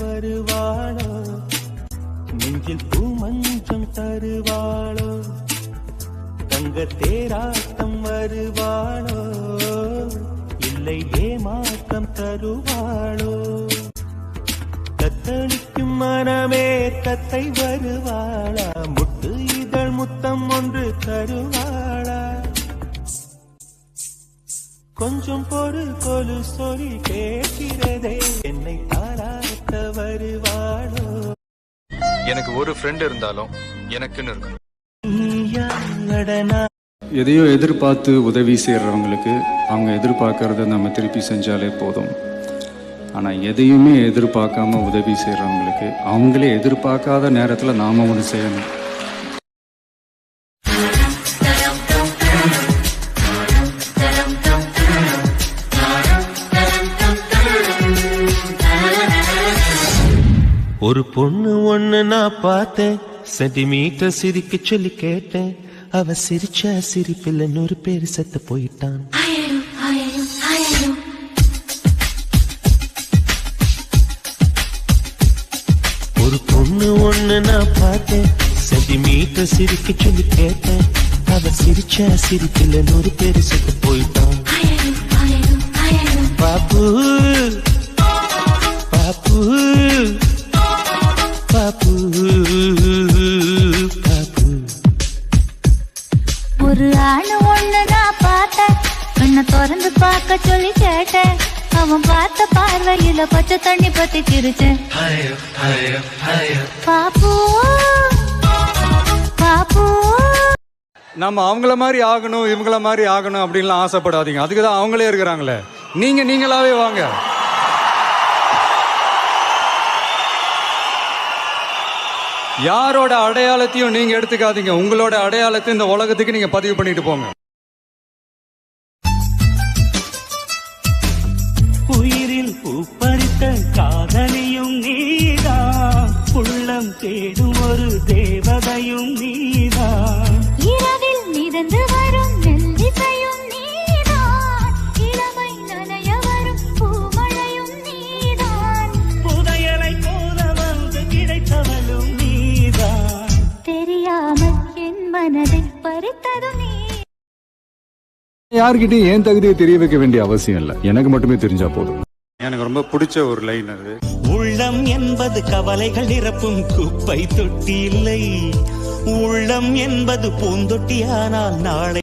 வருவாளோ, நெஞ்சில் பூமஞ்சம் தருவாளோ, தங்க தேராட்டம் வருவாளோ, இல்லை ஏமாற்றம் தருவாளோ, தத்தளிக்கும் மனமே தத்தை வருவாளா, முட்டு இதழ் முத்தம் ஒன்று தருவாளா, கொஞ்சம் பொறு கொலு சொல்லி கேட்கிறதே என்னை தாராட்ட வருவாளோ. எனக்கு ஒரு ஃப்ரெண்ட் இருந்தாலும் எனக்குன்னு இருக்கணும். எதையோ எதிர்பார்த்து உதவி செய்கிறவங்களுக்கு அவங்க எதிர்பார்க்கறத நம்ம திருப்பி செஞ்சாலே போதும். ஆனால் எதையுமே எதிர்பார்க்காம உதவி செய்கிறவங்களுக்கு அவங்களே எதிர்பார்க்காத நேரத்தில் நாம ஒன்று செய்யணும். ஒரு பொண்ணு ஒண்ணு நான் பார்த்தேன், சென்டிமீட்டர் சிரிக்க சொல்லி கேட்டேன், அவ சிரிச்ச சிரிப்பில் 100 பேர் செத்து போயிட்டான். ஒரு பொண்ணு ஒண்ணு நான் பார்த்தேன், சென்டிமீட்டர் சிரிக்க சொல்லி கேட்டேன், அவ சிரிச்ச சிரிப்பில் 100 பேர் செத்து போயிட்டான். பாப்பு பாப்பு பாப்பு பாப்பு. ஒரு ஆணு ஒண்ணு நான் பார்த்தேன், கண்ணை திறந்து பார்க்க சொல்லி கேட்டேன், அவன் பார்த்த பார்வையில பச்சை தண்ணி பத்தி சிரிச்சேன். பாப்பு பாப்பு. நம்ம அவங்கள மாதிரி ஆகணும் இவங்கள மாதிரி ஆகணும் அப்படின்லாம் ஆசைப்படாதீங்க. அதுக்கு தான் அவங்களே இருக்கிறாங்களே. நீங்களாவே வாங்க. யாரோட அடையாளத்தையும் நீங்க எடுத்துக்காதீங்க. உங்களோட அடையாளத்தை இந்த உலகத்துக்கு நீங்க பதிவு பண்ணிட்டு போங்க. உயிரில் பூப்பறித்த காதலியும் நீதான், உள்ளம் தேடும் ஒரு தேவதையும் நீதான், இரவில் மிதந்து வரும் நெல்லிசையும் நீதான், இளமை நனைய வரும் பூமழையும் நீதான், புதையலை போல வந்து கிடைத்தவளும் நீதான், தெரியாமல் என் மனதை பறித்ததும் நீ. யார்கிட்டயும் ஏன் தகுதியை தெரிய வைக்க வேண்டிய அவசியம் இல்லை, எனக்கு மட்டுமே தெரிஞ்சா போதும். எனக்கு ரொம்ப பிடிச்ச ஒரு லைன் அது. உள்ளம் என்பது கவலைகள் நிரப்பும் குப்பை தொட்டி இல்லை, உள்ளம் என்பது பூந்தொட்டியானால் நாளை